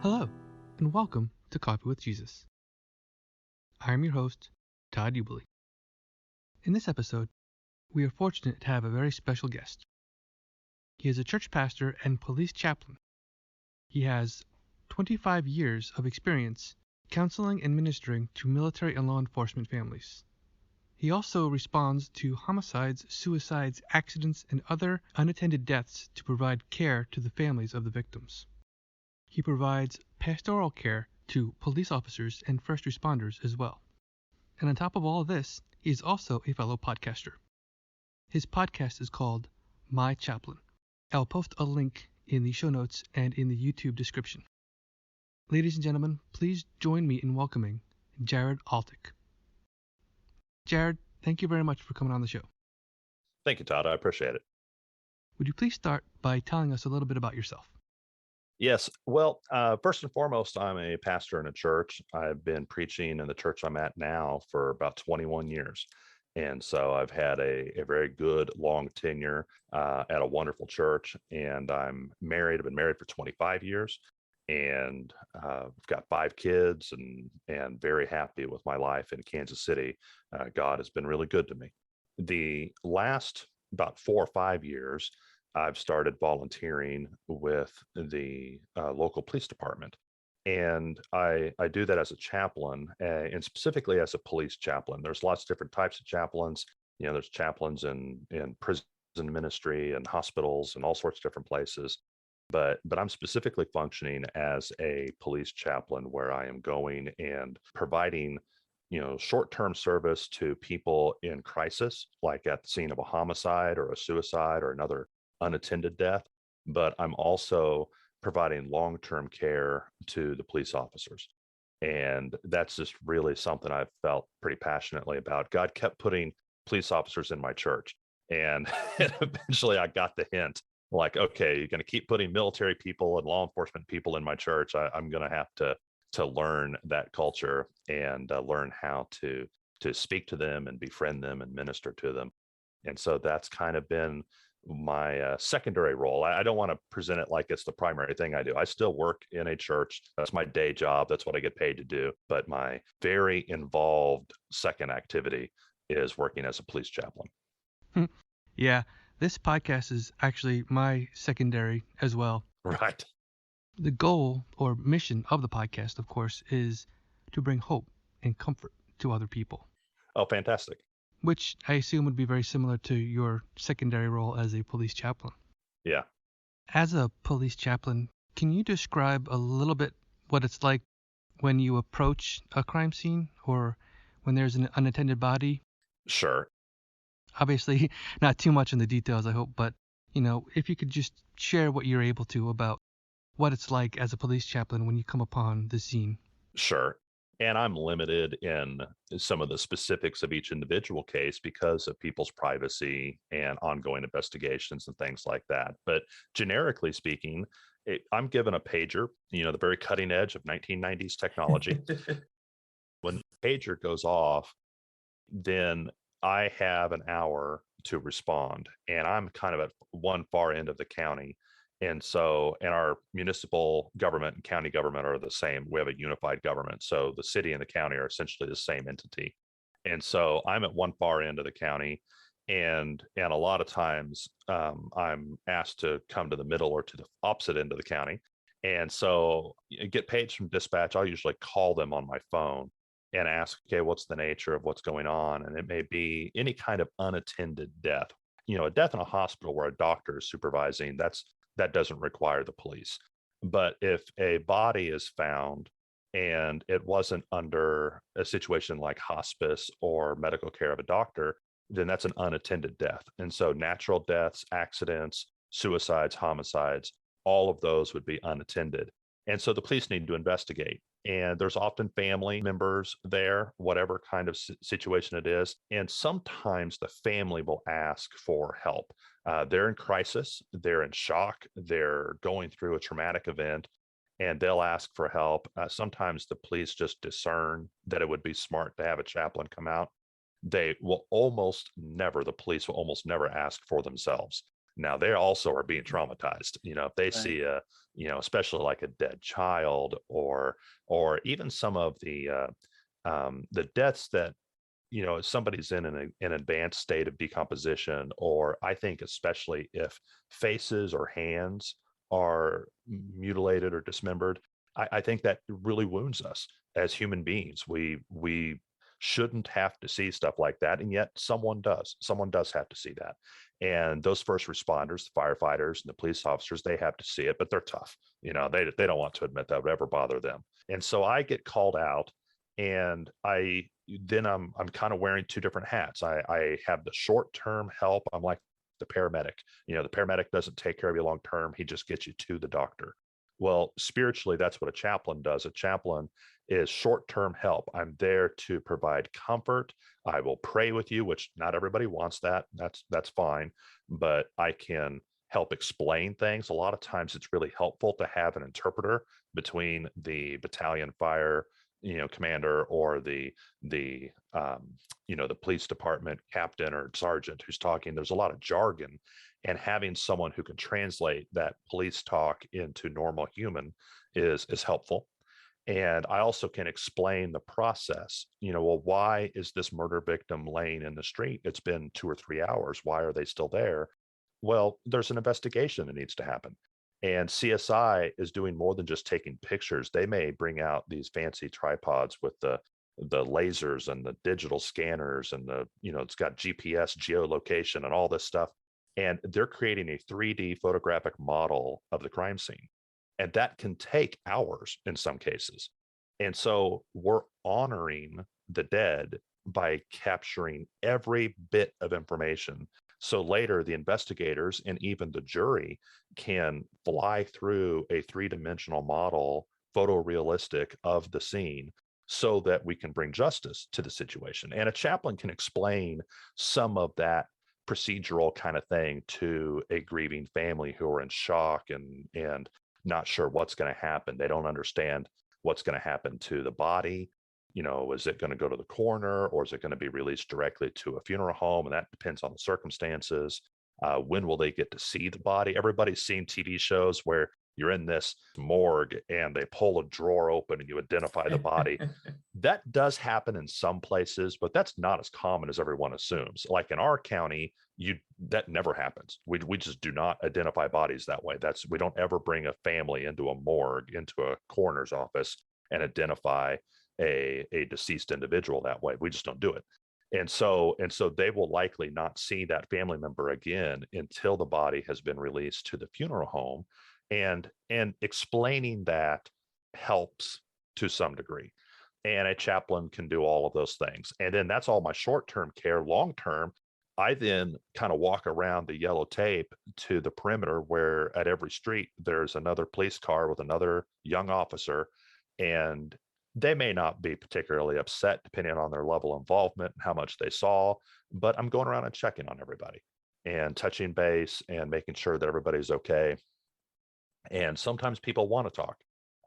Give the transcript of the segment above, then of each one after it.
Hello, and welcome to Coffee with Jesus. I am your host, Todd Ubeli. In this episode, we are fortunate to have a very special guest. He is a church pastor and police chaplain. He has 25 years of experience counseling and ministering to military and law enforcement families. He also responds to homicides, suicides, accidents, and other unattended deaths to provide care to the families of the victims. He provides pastoral care to police officers and first responders as well. And on top of all of this, he is also a fellow podcaster. His podcast is called My Chaplain. I'll post a link in the show notes and in the YouTube description. Ladies and gentlemen, please join me in welcoming Jared Altick. Jared, thank you very much for coming on the show. Thank you, Todd. I appreciate it. Would you please start by telling us a little bit about yourself? Yes. Well, first and foremost, I'm a pastor in a church. I've been preaching in the church I'm at now for about 21 years. And so I've had a very good long tenure at a wonderful church. And I'm married. I've been married for 25 years. And I've got 5 kids and very happy with my life in Kansas City. God has been really good to me. The last about 4 or 5 years, I've started volunteering with the local police department. And I do that as a chaplain and specifically as a police chaplain. There's lots of different types of chaplains. You know, there's chaplains in prison ministry and hospitals and all sorts of different places. But I'm specifically functioning as a police chaplain where I am going and providing short-term service to people in crisis, like at the scene of a homicide or a suicide or another unattended death. But I'm also providing long-term care to the police officers. And that's just really something I've felt pretty passionately about. God kept putting police officers in my church. And eventually I got the hint, like, okay, you're going to keep putting military people and law enforcement people in my church. I'm going to have to learn that culture and learn how to speak to them and befriend them and minister to them. And so that's kind of been my secondary role. I don't want to present it like it's the primary thing I do. I still work in a church. That's my day job. That's what I get paid to do. But my very involved second activity is working as a police chaplain. Yeah, this podcast is actually my secondary as well. Right. The goal or mission of the podcast, of course, is to bring hope and comfort to other people. Oh, fantastic. Which I assume would be very similar to your secondary role as a police chaplain. Yeah. As a police chaplain, can you describe a little bit what it's like when you approach a crime scene or when there's an unattended body? Sure. Obviously, not too much in the details, I hope, but, if you could just share what you're able to about what it's like as a police chaplain when you come upon the scene. Sure. And I'm limited in some of the specifics of each individual case because of people's privacy and ongoing investigations and things like that. But generically speaking, I'm given a pager, the very cutting edge of 1990s technology. When the pager goes off, then I have an hour to respond. And I'm kind of at one far end of the county. And our municipal government and county government are the same. We have a unified government. So the city and the county are essentially the same entity. And so I'm at one far end of the county. And a lot of times I'm asked to come to the middle or to the opposite end of the county. And so get paid from dispatch. I'll usually call them on my phone and ask, okay, what's the nature of what's going on? And it may be any kind of unattended death. A death in a hospital where a doctor is supervising, that doesn't require the police. But if a body is found and it wasn't under a situation like hospice or medical care of a doctor, then that's an unattended death. And so natural deaths, accidents, suicides, homicides, all of those would be unattended. And so the police need to investigate. And there's often family members there, whatever kind of situation it is. And sometimes the family will ask for help. They're in crisis, they're in shock, they're going through a traumatic event, and they'll ask for help. Sometimes the police just discern that it would be smart to have a chaplain come out. The police will almost never ask for themselves. Now they also are being traumatized. If they Right. see especially like a dead child, or even some of the deaths that somebody's in an advanced state of decomposition, or I think especially if faces or hands are mutilated or dismembered, I think that really wounds us as human beings. We shouldn't have to see stuff like that, and yet someone does have to see that. And those first responders, the firefighters and the police officers, they have to see it, but they're tough. They don't want to admit that would ever bother them. And so I get called out, and I'm kind of wearing two different hats. I have the short term help. I'm like the paramedic. The paramedic doesn't take care of you long term. He just gets you to the doctor. Well, spiritually, that's what a chaplain does. A chaplain is short term help. I'm there to provide comfort. I will pray with you, which not everybody wants that. That's fine, but I can help explain things. A lot of times it's really helpful to have an interpreter between the battalion fire commander, or the police department captain or sergeant who's talking. There's a lot of jargon, and having someone who can translate that police talk into normal human is helpful. And I also can explain the process. Well, why is this murder victim laying in the street? It's been 2 or 3 hours. Why are they still there? Well, there's an investigation that needs to happen. And CSI is doing more than just taking pictures. They may bring out these fancy tripods with the lasers and the digital scanners, and it's got GPS geolocation and all this stuff. And they're creating a 3D photographic model of the crime scene. And that can take hours in some cases. And so we're honoring the dead by capturing every bit of information. So later, the investigators and even the jury can fly through a three-dimensional model, photorealistic, of the scene, so that we can bring justice to the situation. And a chaplain can explain some of that procedural kind of thing to a grieving family who are in shock and not sure what's going to happen. They don't understand what's going to happen to the body. Is it going to go to the coroner, or is it going to be released directly to a funeral home? And that depends on the circumstances. When will they get to see the body? Everybody's seen TV shows where you're in this morgue and they pull a drawer open and you identify the body. That does happen in some places, but that's not as common as everyone assumes. Like in our county, that never happens. We just do not identify bodies that way. We don't ever bring a family into a morgue, into a coroner's office, and identify a deceased individual that way. We just don't do it. And so they will likely not see that family member again until the body has been released to the funeral home. And explaining that helps to some degree. And a chaplain can do all of those things. And then that's all my short-term care. Long-term, I then kind of walk around the yellow tape to the perimeter, where at every street there's another police car with another young officer, and they may not be particularly upset depending on their level of involvement and how much they saw, but I'm going around and checking on everybody and touching base and making sure that everybody's okay. And sometimes people want to talk,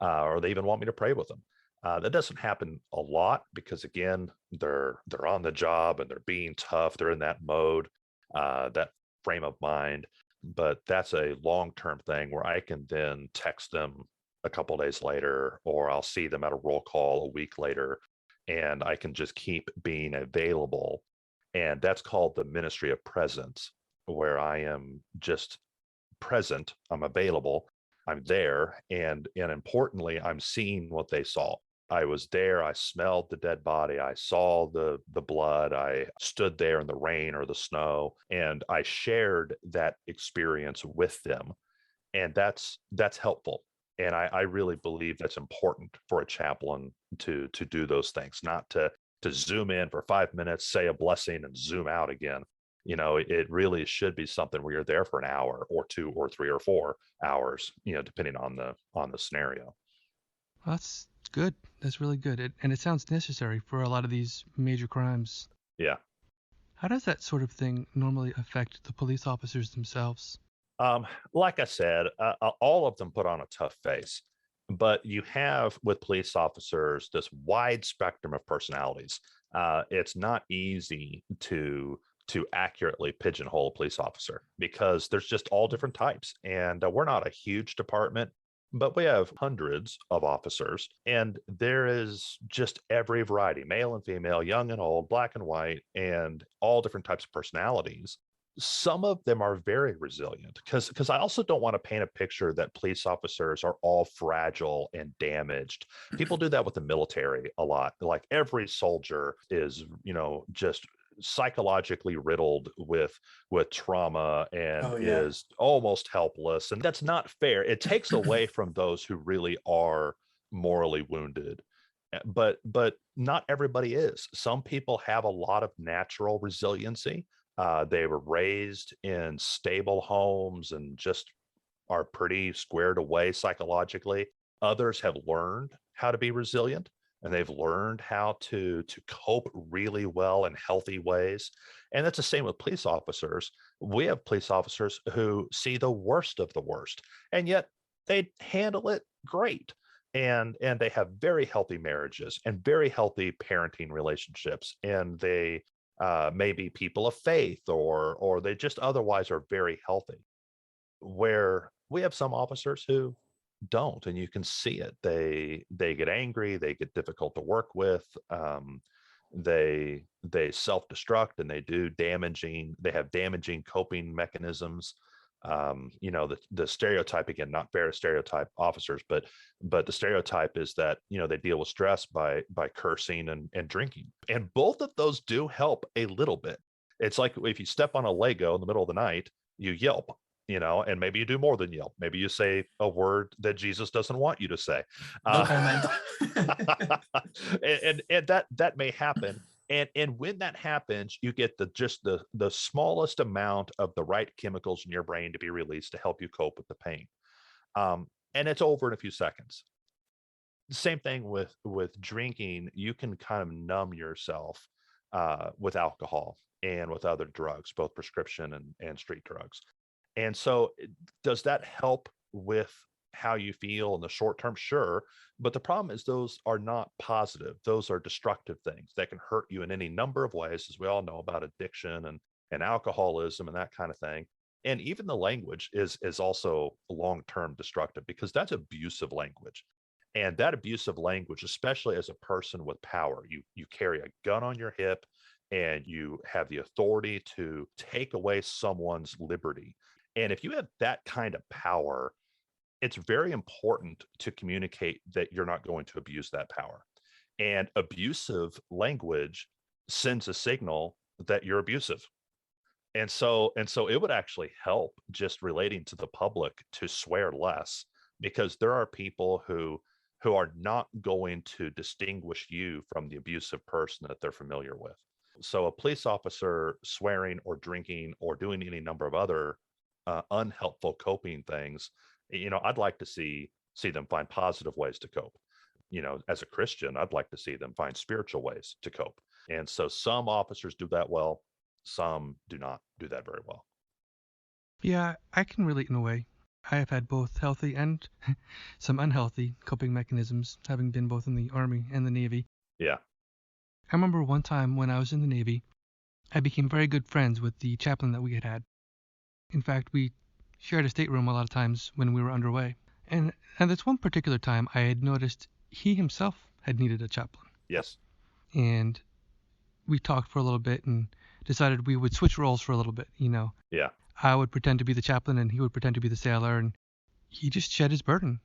or they even want me to pray with them. That doesn't happen a lot because, again, they're on the job and they're being tough. They're in that mode, that frame of mind. But that's a long-term thing where I can then text them a couple days later, or I'll see them at a roll call a week later, and I can just keep being available. And that's called the ministry of presence, where I am just present. I'm available. I'm there, and importantly, I'm seeing what they saw. I was there. I smelled the dead body. I saw the blood. I stood there in the rain or the snow, and I shared that experience with them. And that's helpful. And I really believe that's important for a chaplain to do those things, not to zoom in for 5 minutes, say a blessing, and zoom out again. It really should be something where you're there for an hour or 2 or 3 or 4 hours, depending on the scenario. Well, that's good. That's really good. And it sounds necessary for a lot of these major crimes. Yeah. How does that sort of thing normally affect the police officers themselves? Like I said, all of them put on a tough face, but you have with police officers this wide spectrum of personalities. It's not easy to to accurately pigeonhole a police officer because there's just all different types. And we're not a huge department, but we have hundreds of officers, and there is just every variety, male and female, young and old, black and white, and all different types of personalities. Some of them are very resilient because I also don't want to paint a picture that police officers are all fragile and damaged. People do that with the military a lot. Like every soldier is, just psychologically riddled with trauma and Oh yeah. is almost helpless, and that's not fair. It takes away from those who really are morally wounded. But not everybody is. Some people have a lot of natural resiliency. They were raised in stable homes and just are pretty squared away psychologically. Others have learned how to be resilient, and they've learned how to cope really well in healthy ways. And that's the same with police officers. We have police officers who see the worst of the worst, and yet they handle it great. And they have very healthy marriages and very healthy parenting relationships, and they may be people of faith, or they just otherwise are very healthy. Where we have some officers who don't, and you can see it. They get angry, they get difficult to work with. They self-destruct, and they have damaging coping mechanisms. The stereotype, again, not fair to stereotype officers, but the stereotype is that they deal with stress by cursing and drinking, and both of those do help a little bit. It's like if you step on a Lego in the middle of the night, you yelp, and maybe you do more than yelp. Maybe you say a word that Jesus doesn't want you to say. No Uh, comment. and that may happen. And when that happens, you get the smallest amount of the right chemicals in your brain to be released to help you cope with the pain. And it's over in a few seconds. Same thing with drinking. You can kind of numb yourself with alcohol and with other drugs, both prescription and street drugs. And so, does that help with how you feel in the short term? Sure. But the problem is those are not positive. Those are destructive things that can hurt you in any number of ways, as we all know about addiction and alcoholism and that kind of thing. And even the language is also long-term destructive because that's abusive language. And that abusive language, especially as a person with power, you carry a gun on your hip and you have the authority to take away someone's liberty. And if you have that kind of power, it's very important to communicate that you're not going to abuse that power. And abusive language sends a signal that you're abusive. And so it would actually help just relating to the public to swear less, because there are people who are not going to distinguish you from the abusive person that they're familiar with. So a police officer swearing or drinking or doing any number of other unhelpful coping things, I'd like to see them find positive ways to cope. As a Christian, I'd like to see them find spiritual ways to cope. And so some officers do that well, some do not do that very well. Yeah, I can relate in a way. I have had both healthy and some unhealthy coping mechanisms, having been both in the Army and the Navy. Yeah. I remember one time when I was in the Navy, I became very good friends with the chaplain that we had had. In fact, we shared a stateroom a lot of times when we were underway. And this one particular time, I had noticed he himself had needed a chaplain. Yes. And we talked for a little bit and decided we would switch roles for a little bit. Yeah. I would pretend to be the chaplain and he would pretend to be the sailor, and he just shed his burden.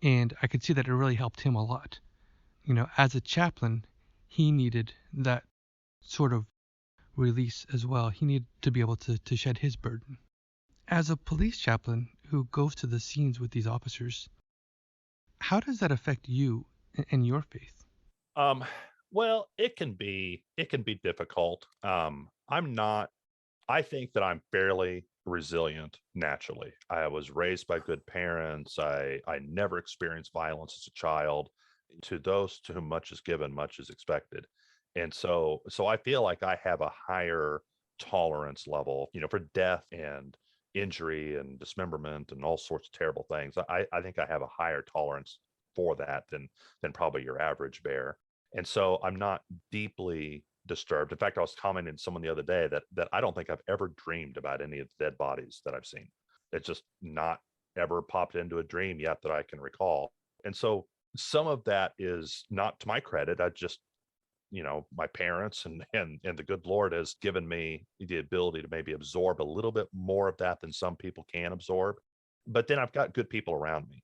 And I could see that it really helped him a lot. As a chaplain, he needed that sort of release as well. He needed to be able to shed his burden. As a police chaplain who goes to the scenes with these officers, how does that affect you and your faith? Um, well, it can be difficult. I'm not I think that I'm fairly resilient naturally. I was raised by good parents. I never experienced violence as a child. To those to whom much is given, much is expected. And so I feel like I have a higher tolerance level, for death and injury and dismemberment and all sorts of terrible things. I think I have a higher tolerance for that than probably your average bear. And so I'm not deeply disturbed. In fact, I was commenting to someone the other day that I don't think I've ever dreamed about any of the dead bodies that I've seen. It's just not ever popped into a dream yet that I can recall. And so some of that is not to my credit. I just, my parents and the good Lord has given me the ability to maybe absorb a little bit more of that than some people can absorb. But then I've got good people around me,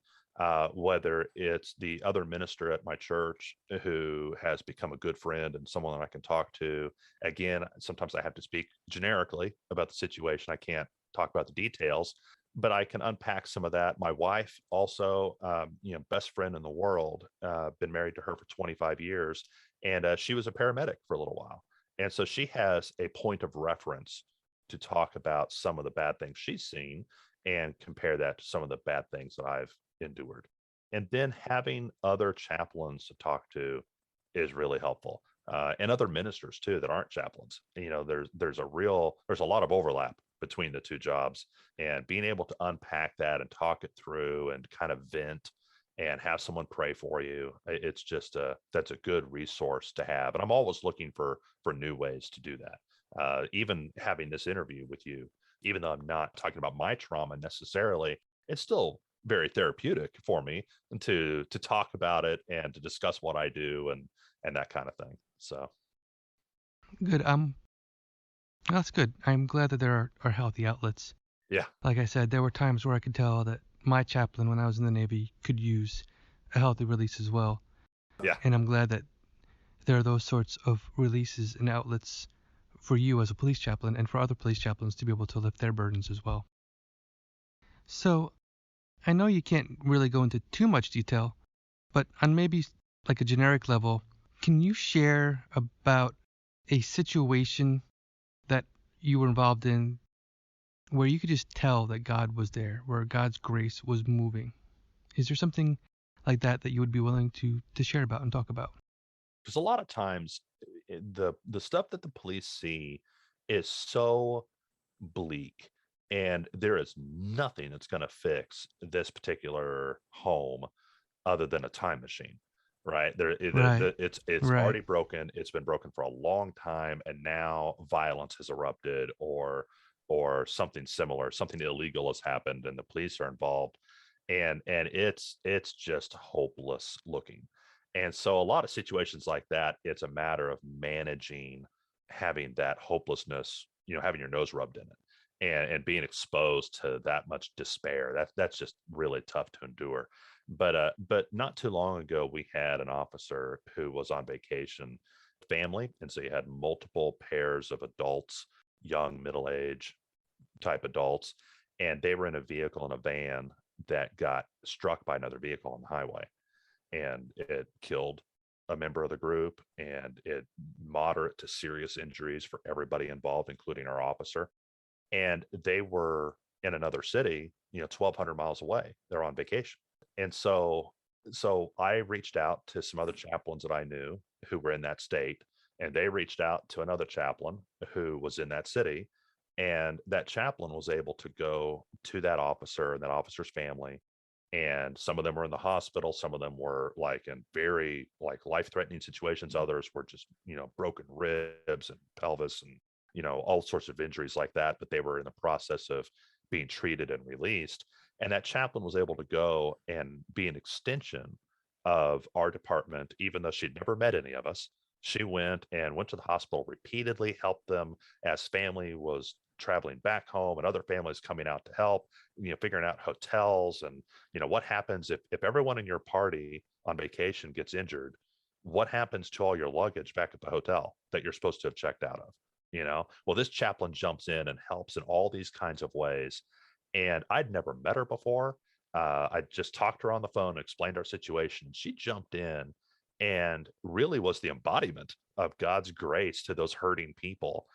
whether it's the other minister at my church who has become a good friend and someone that I can talk to. Again, sometimes I have to speak generically about the situation. I can't talk about the details, but I can unpack some of that. My wife also, best friend in the world, been married to her for 25 years, and she was a paramedic for a little while. And so she has a point of reference to talk about some of the bad things she's seen and compare that to some of the bad things that I've endured. And then having other chaplains to talk to is really helpful. And other ministers too that aren't chaplains. There's a lot of overlap between the two jobs, and being able to unpack that and talk it through and kind of vent and have someone pray for you. It's just that's a good resource to have. And I'm always looking for new ways to do that. Even having this interview with you, even though I'm not talking about my trauma necessarily, it's still very therapeutic for me to talk about it and to discuss what I do and that kind of thing. So Good. That's good. I'm glad that there are healthy outlets. yeah, Like I said, there were times where I could tell that my chaplain, when I was in the Navy, could use a healthy release as well. yeah. And I'm glad that there are those sorts of releases and outlets for you as a police chaplain and for other police chaplains to be able to lift their burdens as well. So I know you can't really go into too much detail, but on maybe like a generic level, can you share about a situation that you were involved in where you could just tell that God was there, where God's grace was moving? Is there something like that that you would be willing to share about and talk about? Because a lot of times the stuff that the police see is so bleak, and there is nothing that's going to fix this particular home other than a time machine, right? Right, It's right. already broken. It's been broken for a long time, and now violence has erupted, or something similar, something illegal has happened, and the police are involved, and it's just hopeless looking. And so a lot of situations like that, it's a matter of managing having that hopelessness, having your nose rubbed in it and being exposed to that much despair. That's just really tough to endure. But not too long ago, we had an officer who was on vacation, family, and so you had multiple pairs of adults, young, middle age type adults, and they were in a vehicle in a van that got struck by another vehicle on the highway, and it killed a member of the group, and it moderate to serious injuries for everybody involved, including our officer. And they were in another city, 1,200 miles away. They're on vacation. And so I reached out to some other chaplains that I knew who were in that state, and they reached out to another chaplain who was in that city, and that chaplain was able to go to that officer and that officer's family. And some of them were in the hospital, some of them were like in very like life-threatening situations, others were just, broken ribs and pelvis and all sorts of injuries like that, but they were in the process of being treated and released. And that chaplain was able to go and be an extension of our department, even though she'd never met any of us. She went to the hospital repeatedly, helped them as family was traveling back home and other families coming out to help, figuring out hotels and, what happens if everyone in your party on vacation gets injured, what happens to all your luggage back at the hotel that you're supposed to have checked out of? Well, this chaplain jumps in and helps in all these kinds of ways. And I'd never met her before. I just talked to her on the phone and explained our situation. She jumped in and really was the embodiment of God's grace to those hurting people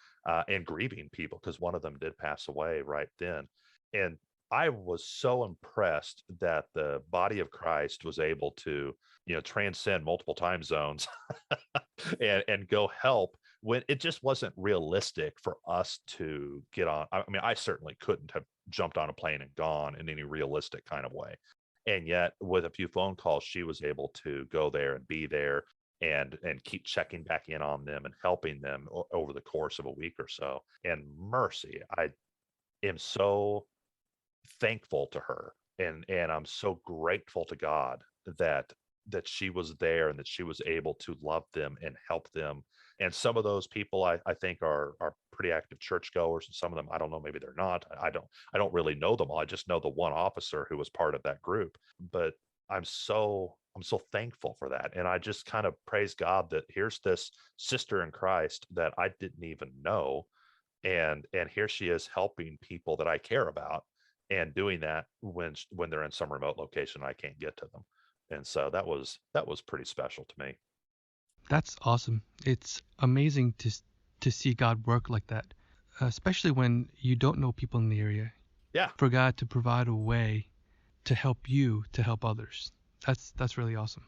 and grieving people, because one of them did pass away right then. And I was so impressed that the body of Christ was able to, transcend multiple time zones and go help when it just wasn't realistic for us to get on. I mean, I certainly couldn't have jumped on a plane and gone in any realistic kind of way. And yet, with a few phone calls, she was able to go there and be there. and keep checking back in on them and helping them over the course of a week or so. And mercy, I am so thankful to her, and I'm so grateful to God that she was there and that she was able to love them and help them. And some of those people I think are pretty active churchgoers, and some of them I don't know, maybe they're not. I don't really know them all. I just know the one officer who was part of that group. But I'm so thankful for that. And I just kind of praise God that here's this sister in Christ that I didn't even know, and here she is helping people that I care about, and doing that when they're in some remote location I can't get to them. And so that was pretty special to me. That's awesome. It's amazing to see God work like that, especially when you don't know people in the area. Yeah. For God to provide a way to help you to help others. That's really awesome.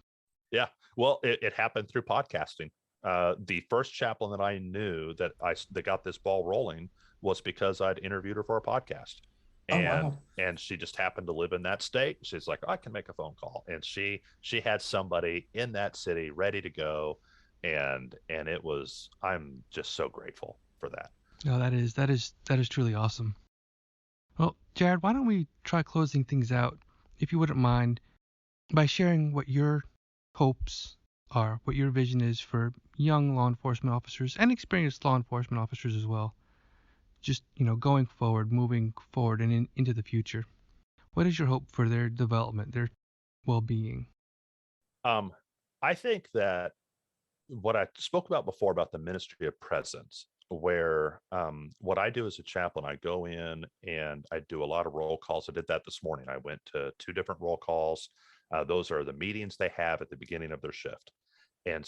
Yeah. Well, it happened through podcasting. The first chaplain that I knew that got this ball rolling was because I'd interviewed her for a podcast. Oh, and wow. and she just happened to live in that state. She's like, I can make a phone call, and she had somebody in that city ready to go. And it was, I'm just so grateful for that. No, that is truly awesome. Well, Jared, why don't we try closing things out, if you wouldn't mind, by sharing what your hopes are, what your vision is for young law enforcement officers and experienced law enforcement officers as well. Just, going forward, moving forward and into the future. What is your hope for their development, their well-being? um I think that what I spoke about before about the ministry of presence, where what I do as a chaplain, I go in and I do a lot of roll calls. I did that this morning. I went to two different roll calls. Those are the meetings they have at the beginning of their shift. And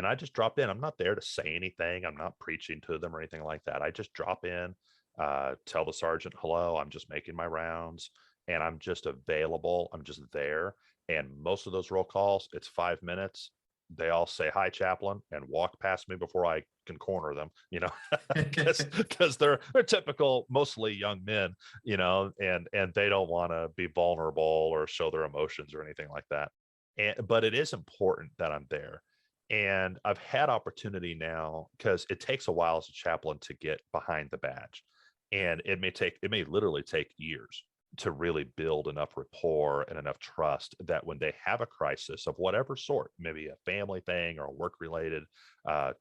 I just drop in. I'm not there to say anything. I'm not preaching to them or anything like that. I just drop in, tell the sergeant hello. I'm just making my rounds, and I'm just available. I'm just there. And most of those roll calls, it's 5 minutes. They all say hi, chaplain, and walk past me before I can corner them, because they're typical, mostly young men, and they don't want to be vulnerable or show their emotions or anything like that. But it is important that I'm there. And I've had opportunity now, because it takes a while as a chaplain to get behind the badge. And it may literally take years to really build enough rapport and enough trust that when they have a crisis of whatever sort, maybe a family thing or a work related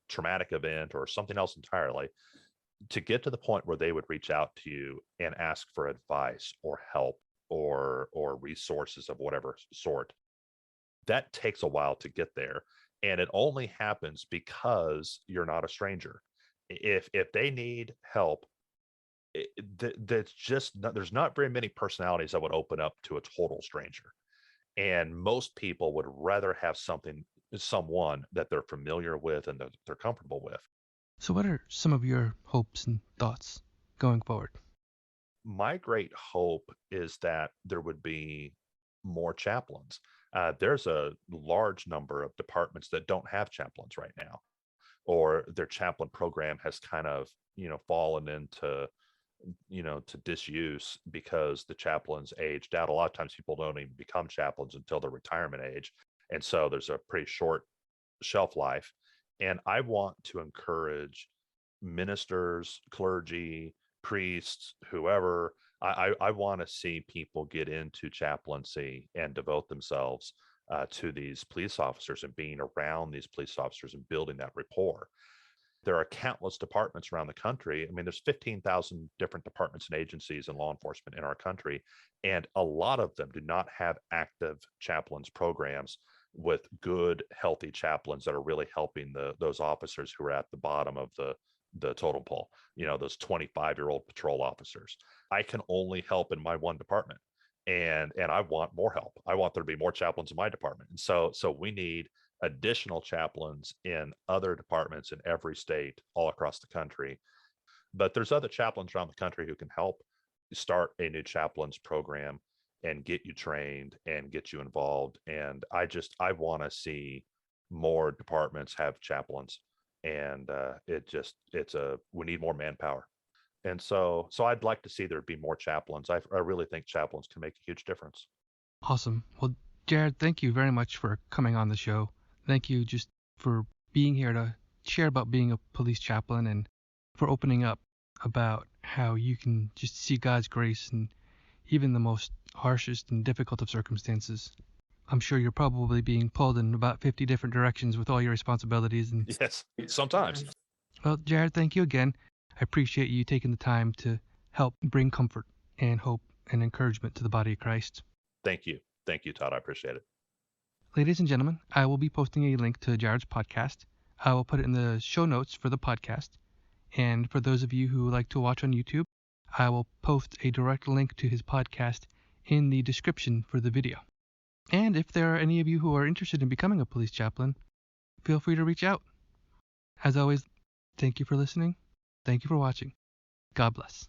traumatic event or something else entirely, to get to the point where they would reach out to you and ask for advice or help or resources of whatever sort, that takes a while to get there. And it only happens because you're not a stranger. If they need help, that's just not, there's not very many personalities that would open up to a total stranger. And most people would rather have someone that they're familiar with and that they're comfortable with. So what are some of your hopes and thoughts going forward? My great hope is that there would be more chaplains. There's a large number of departments that don't have chaplains right now, or their chaplain program has kind of, fallen into, to disuse because the chaplains aged out. A lot of times people don't even become chaplains until their retirement age. And so there's a pretty short shelf life. And I want to encourage ministers, clergy, priests, whoever. I want to see people get into chaplaincy and devote themselves to these police officers and being around these police officers and building that rapport. There are countless departments around the country. I mean, there's 15,000 different departments and agencies in law enforcement in our country, and a lot of them do not have active chaplains programs with good, healthy chaplains that are really helping those officers who are at the bottom of the totem pole. Those 25-year-old patrol officers. I can only help in my one department, and I want more help. I want there to be more chaplains in my department, and so we need additional chaplains in other departments in every state all across the country. But there's other chaplains around the country who can help start a new chaplains program and get you trained and get you involved. And I want to see more departments have chaplains. And we need more manpower. And so I'd like to see there be more chaplains. I really think chaplains can make a huge difference. Awesome. Well, Jared, thank you very much for coming on the show. Thank you just for being here to share about being a police chaplain and for opening up about how you can just see God's grace in even the most harshest and difficult of circumstances. I'm sure you're probably being pulled in about 50 different directions with all your responsibilities. And Yes, sometimes. well, Jared, thank you again. I appreciate you taking the time to help bring comfort and hope and encouragement to the body of Christ. Thank you. Thank you, Todd. I appreciate it. Ladies and gentlemen, I will be posting a link to Jared's podcast. I will put it in the show notes for the podcast. And for those of you who like to watch on YouTube, I will post a direct link to his podcast in the description for the video. And if there are any of you who are interested in becoming a police chaplain, feel free to reach out. As always, thank you for listening. Thank you for watching. God bless.